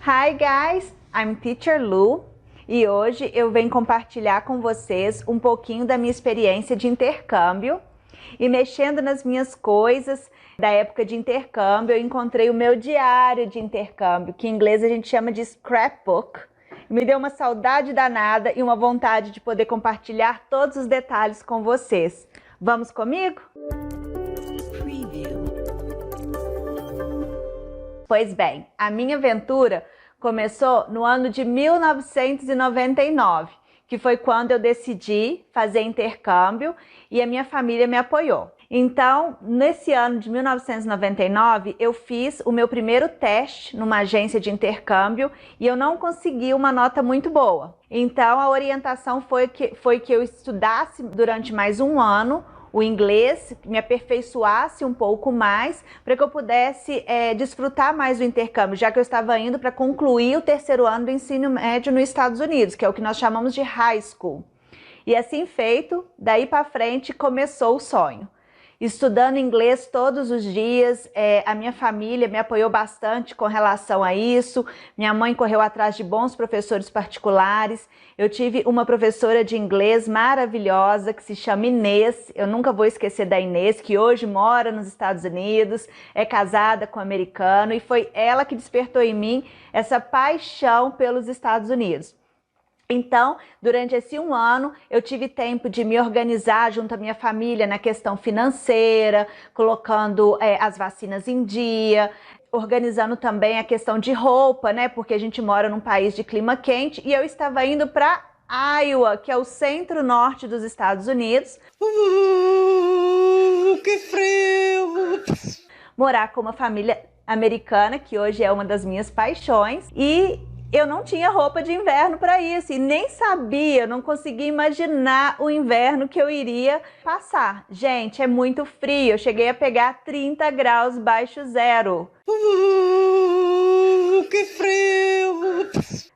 Hi guys, I'm Teacher Lu e hoje eu venho compartilhar com vocês um pouquinho da minha experiência de intercâmbio. E mexendo nas minhas coisas da época de intercâmbio, eu encontrei o meu diário de intercâmbio, que em inglês a gente chama de scrapbook. Me deu uma saudade danada e uma vontade de poder compartilhar todos os detalhes com vocês. Vamos comigo? Pois bem, a minha aventura começou no ano de 1999, que foi quando eu decidi fazer intercâmbio e a minha família me apoiou. Então, nesse ano de 1999, eu fiz o meu primeiro teste numa agência de intercâmbio e eu não consegui uma nota muito boa. Então, a orientação foi que eu estudasse durante mais um ano o inglês, me aperfeiçoasse um pouco mais, para que eu pudesse desfrutar mais do intercâmbio, já que eu estava indo para concluir o terceiro ano do ensino médio nos Estados Unidos, que é o que nós chamamos de high school. E assim feito, daí para frente começou o sonho. Estudando inglês todos os dias, a minha família me apoiou bastante com relação a isso, minha mãe correu atrás de bons professores particulares, eu tive uma professora de inglês maravilhosa que se chama Inês, eu nunca vou esquecer da Inês, que hoje mora nos Estados Unidos, é casada com um americano e foi ela que despertou em mim essa paixão pelos Estados Unidos. Então, durante esse um ano, eu tive tempo de me organizar junto à minha família na questão financeira, colocando as vacinas em dia, organizando também a questão de roupa, né? Porque a gente mora num país de clima quente e eu estava indo para Iowa, que é o centro-norte dos Estados Unidos. Que frio! Morar com uma família americana, que hoje é uma das minhas paixões, e eu não tinha roupa de inverno para isso e nem sabia, não conseguia imaginar o inverno que eu iria passar. Gente, é muito frio, eu cheguei a pegar 30 graus baixo zero. Que frio!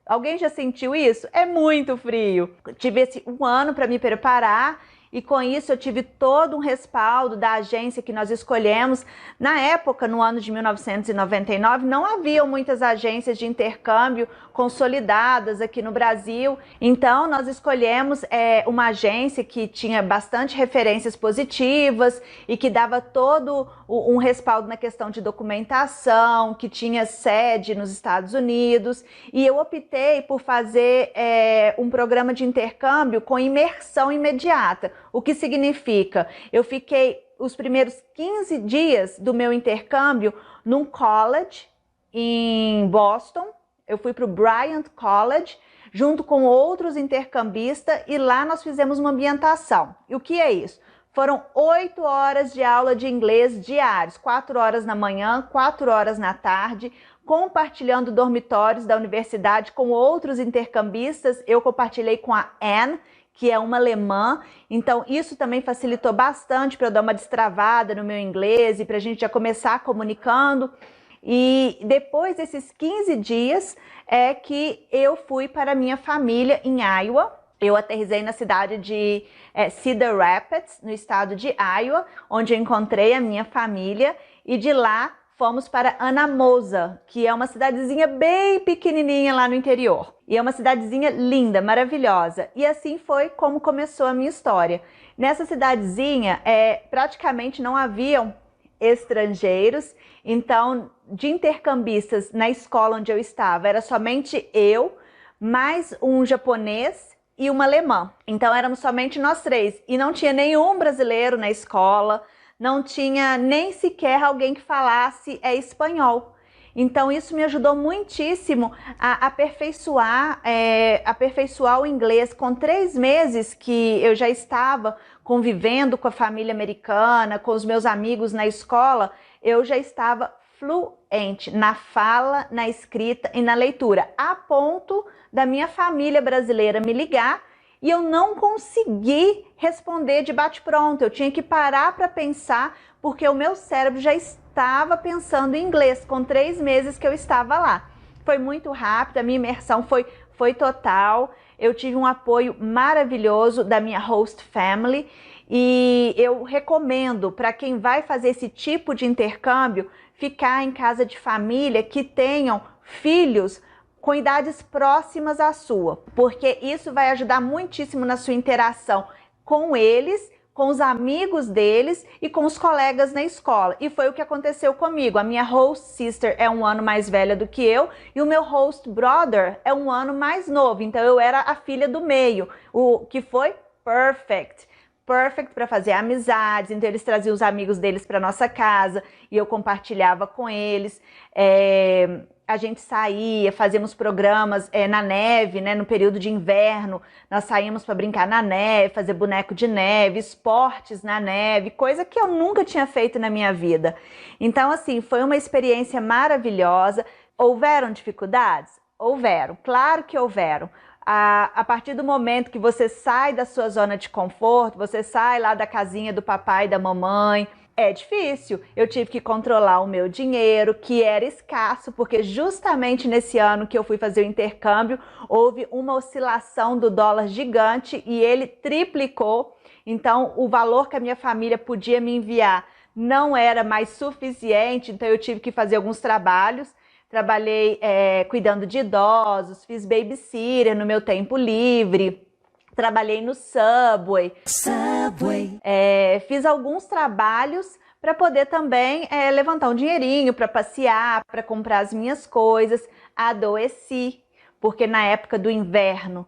Alguém já sentiu isso? É muito frio. Tive esse um ano para me preparar e com isso eu tive todo um respaldo da agência que nós escolhemos. Na época, no ano de 1999, não haviam muitas agências de intercâmbio consolidadas aqui no Brasil. Então, nós escolhemos uma agência que tinha bastante referências positivas e que dava todo um respaldo na questão de documentação, que tinha sede nos Estados Unidos. E eu optei por fazer um programa de intercâmbio com imersão imediata. O que significa? Eu fiquei os primeiros 15 dias do meu intercâmbio num college em Boston. Eu fui para o Bryant College, junto com outros intercambistas, e lá nós fizemos uma ambientação. E o que é isso? Foram 8 horas de aula de inglês diários, 4 horas na manhã, 4 horas na tarde, compartilhando dormitórios da universidade com outros intercambistas. Eu compartilhei com a Anne, que é uma alemã, então isso também facilitou bastante para eu dar uma destravada no meu inglês e para a gente já começar comunicando. E depois desses 15 dias é que eu fui para a minha família em Iowa. Eu aterrissei na cidade de Cedar Rapids, no estado de Iowa, onde eu encontrei a minha família, e de lá fomos para Anamosa, que é uma cidadezinha bem pequenininha lá no interior. E é uma cidadezinha linda, maravilhosa. E assim foi como começou a minha história. Nessa cidadezinha, praticamente não haviam estrangeiros, então de intercambistas na escola onde eu estava, era somente eu, mais um japonês e uma alemã. Então éramos somente nós três e não tinha nenhum brasileiro na escola, não tinha nem sequer alguém que falasse espanhol. Então isso me ajudou muitíssimo a aperfeiçoar o inglês. Com 3 meses que eu já estava convivendo com a família americana, com os meus amigos na escola, eu já estava fluente na fala, na escrita e na leitura, a ponto da minha família brasileira me ligar e eu não consegui responder de bate-pronto. Eu tinha que parar para pensar, porque o meu cérebro já estava pensando em inglês com 3 meses que eu estava lá. Foi muito rápido, a minha imersão foi total. Eu tive um apoio maravilhoso da minha host family e eu recomendo para quem vai fazer esse tipo de intercâmbio ficar em casa de família que tenham filhos com idades próximas à sua, porque isso vai ajudar muitíssimo na sua interação com eles, com os amigos deles e com os colegas na escola. E foi o que aconteceu comigo. A minha host sister é um ano mais velha do que eu e o meu host brother é um ano mais novo. Então eu era a filha do meio, o que foi perfect para fazer amizades. Então eles traziam os amigos deles para nossa casa e eu compartilhava com eles. A gente saía, fazíamos programas na neve, né, no período de inverno. Nós saímos para brincar na neve, fazer boneco de neve, esportes na neve, coisa que eu nunca tinha feito na minha vida. Então, assim, foi uma experiência maravilhosa. Houveram dificuldades? Houveram, claro que houveram. A partir do momento que você sai da sua zona de conforto, você sai lá da casinha do papai e da mamãe, é difícil. Eu tive que controlar o meu dinheiro, que era escasso, porque justamente nesse ano que eu fui fazer o intercâmbio, houve uma oscilação do dólar gigante e ele triplicou. Então, o valor que a minha família podia me enviar não era mais suficiente, então eu tive que fazer alguns trabalhos. Trabalhei cuidando de idosos, fiz babysitter no meu tempo livre. Trabalhei no Subway. Fiz alguns trabalhos para poder também levantar um dinheirinho para passear, para comprar as minhas coisas. Adoeci, porque na época do inverno,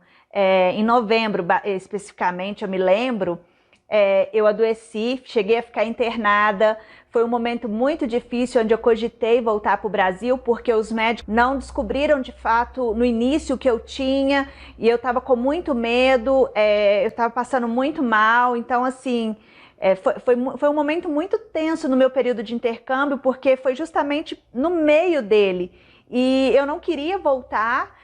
em novembro especificamente, eu me lembro, eu adoeci, cheguei a ficar internada. Foi um momento muito difícil, onde eu cogitei voltar para o Brasil, porque os médicos não descobriram de fato no início o que eu tinha, e eu estava com muito medo, eu estava passando muito mal. Então, assim, foi um momento muito tenso no meu período de intercâmbio, porque foi justamente no meio dele, e eu não queria voltar.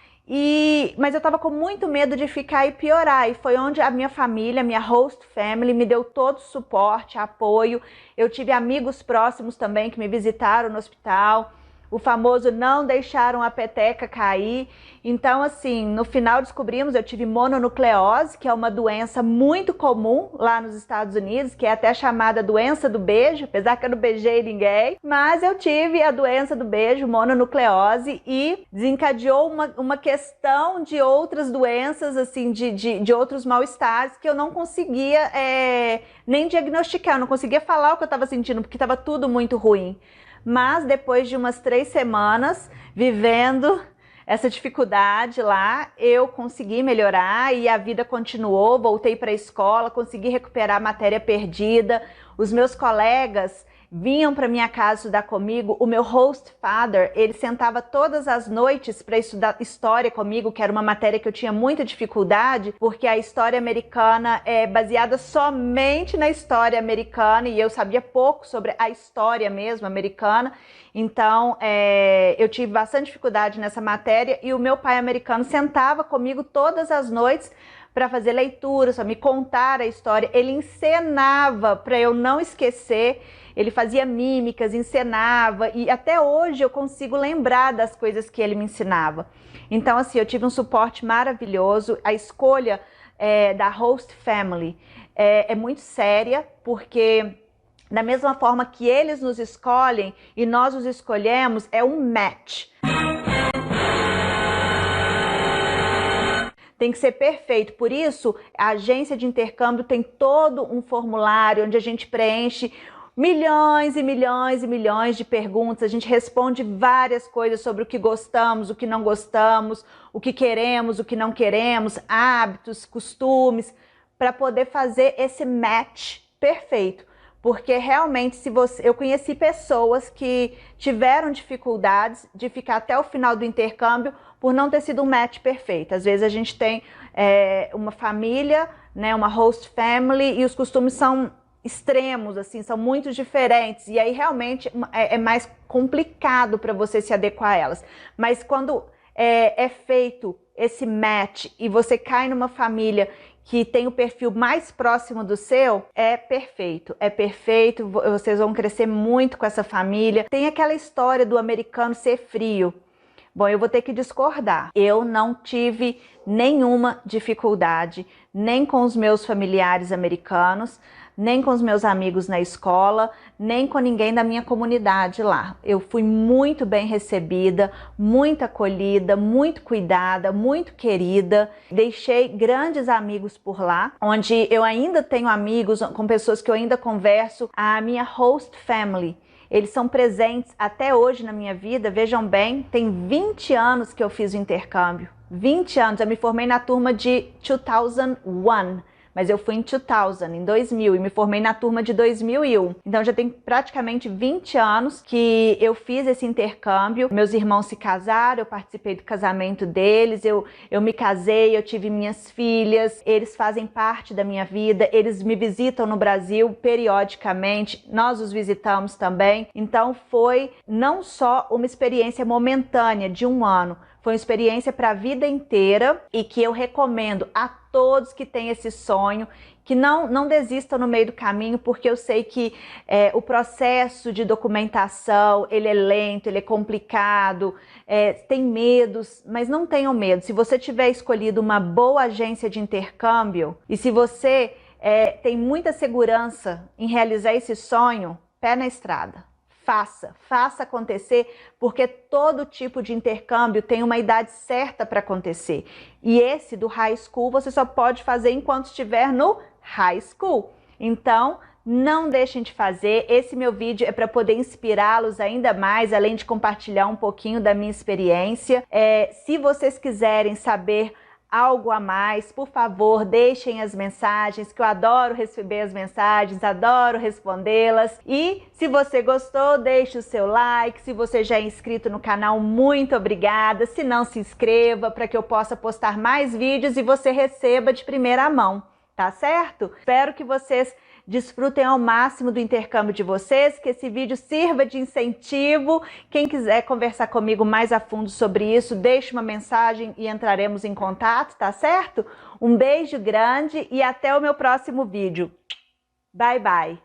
Mas eu estava com muito medo de ficar e piorar, e foi onde a minha família, minha host family, me deu todo o suporte, apoio. Eu tive amigos próximos também que me visitaram no hospital. O famoso não deixaram a peteca cair. Então, assim, no final descobrimos, eu tive mononucleose, que é uma doença muito comum lá nos Estados Unidos, que é até chamada doença do beijo, apesar que eu não beijei ninguém. Mas eu tive a doença do beijo, mononucleose, e desencadeou uma questão de outras doenças, assim, de outros mal-estares que eu não conseguia nem diagnosticar, eu não conseguia falar o que eu estava sentindo, porque estava tudo muito ruim. Mas depois de umas 3 semanas vivendo essa dificuldade lá, eu consegui melhorar e a vida continuou. Voltei para a escola, consegui recuperar a matéria perdida. Os meus colegas vinham para minha casa estudar comigo. O meu host father, ele sentava todas as noites para estudar história comigo, que era uma matéria que eu tinha muita dificuldade, porque a história americana é baseada somente na história americana e eu sabia pouco sobre a história mesmo americana. Então, eu tive bastante dificuldade nessa matéria, e o meu pai americano sentava comigo todas as noites para fazer leituras, para me contar a história. Ele encenava para eu não esquecer. Ele fazia mímicas, encenava, e até hoje eu consigo lembrar das coisas que ele me ensinava. Então, assim, eu tive um suporte maravilhoso. A escolha da host family é muito séria, porque da mesma forma que eles nos escolhem e nós os escolhemos, é um match. Tem que ser perfeito. Por isso, a agência de intercâmbio tem todo um formulário onde a gente preenche milhões e milhões e milhões de perguntas. A gente responde várias coisas sobre o que gostamos, o que não gostamos, o que queremos, o que não queremos, hábitos, costumes, para poder fazer esse match perfeito. Porque realmente, eu conheci pessoas que tiveram dificuldades de ficar até o final do intercâmbio por não ter sido um match perfeito. Às vezes a gente tem uma família, né, uma host family, e os costumes são extremos, assim, são muito diferentes, e aí realmente é mais complicado para você se adequar a elas. Mas quando é feito esse match e você cai numa família que tem o perfil mais próximo do seu, é perfeito, vocês vão crescer muito com essa família. Tem aquela história do americano ser frio. Bom, eu vou ter que discordar. Eu não tive nenhuma dificuldade, nem com os meus familiares americanos. nem com os meus amigos na escola, nem com ninguém da minha comunidade lá. Eu fui muito bem recebida, muito acolhida, muito cuidada, muito querida. Deixei grandes amigos por lá, onde eu ainda tenho amigos com pessoas que eu ainda converso. A minha host family, eles são presentes até hoje na minha vida. Vejam bem, tem 20 anos que eu fiz o intercâmbio. 20 anos, eu me formei na turma de 2001. Mas eu fui em 2000, e me formei na turma de 2001. Então já tem praticamente 20 anos que eu fiz esse intercâmbio. Meus irmãos se casaram, eu participei do casamento deles, eu me casei, eu tive minhas filhas, eles fazem parte da minha vida, eles me visitam no Brasil periodicamente, nós os visitamos também. Então foi não só uma experiência momentânea de um ano, foi uma experiência para a vida inteira e que eu recomendo a todos que têm esse sonho, que não desistam no meio do caminho, porque eu sei que o processo de documentação, ele é lento, ele é complicado, tem medos, mas não tenham medo. Se você tiver escolhido uma boa agência de intercâmbio e se você tem muita segurança em realizar esse sonho, pé na estrada. Faça acontecer, porque todo tipo de intercâmbio tem uma idade certa para acontecer. E esse do high school você só pode fazer enquanto estiver no high school. Então, não deixem de fazer. Esse meu vídeo é para poder inspirá-los ainda mais, além de compartilhar um pouquinho da minha experiência. Se vocês quiserem saber algo a mais, por favor, deixem as mensagens, que eu adoro receber as mensagens, adoro respondê-las. E se você gostou, deixe o seu like. Se você já é inscrito no canal, muito obrigada. Se não, se inscreva para que eu possa postar mais vídeos e você receba de primeira mão, tá certo? Espero que vocês desfrutem ao máximo do intercâmbio de vocês, que esse vídeo sirva de incentivo. Quem quiser conversar comigo mais a fundo sobre isso, deixe uma mensagem e entraremos em contato, tá certo? Um beijo grande e até o meu próximo vídeo. Bye, bye!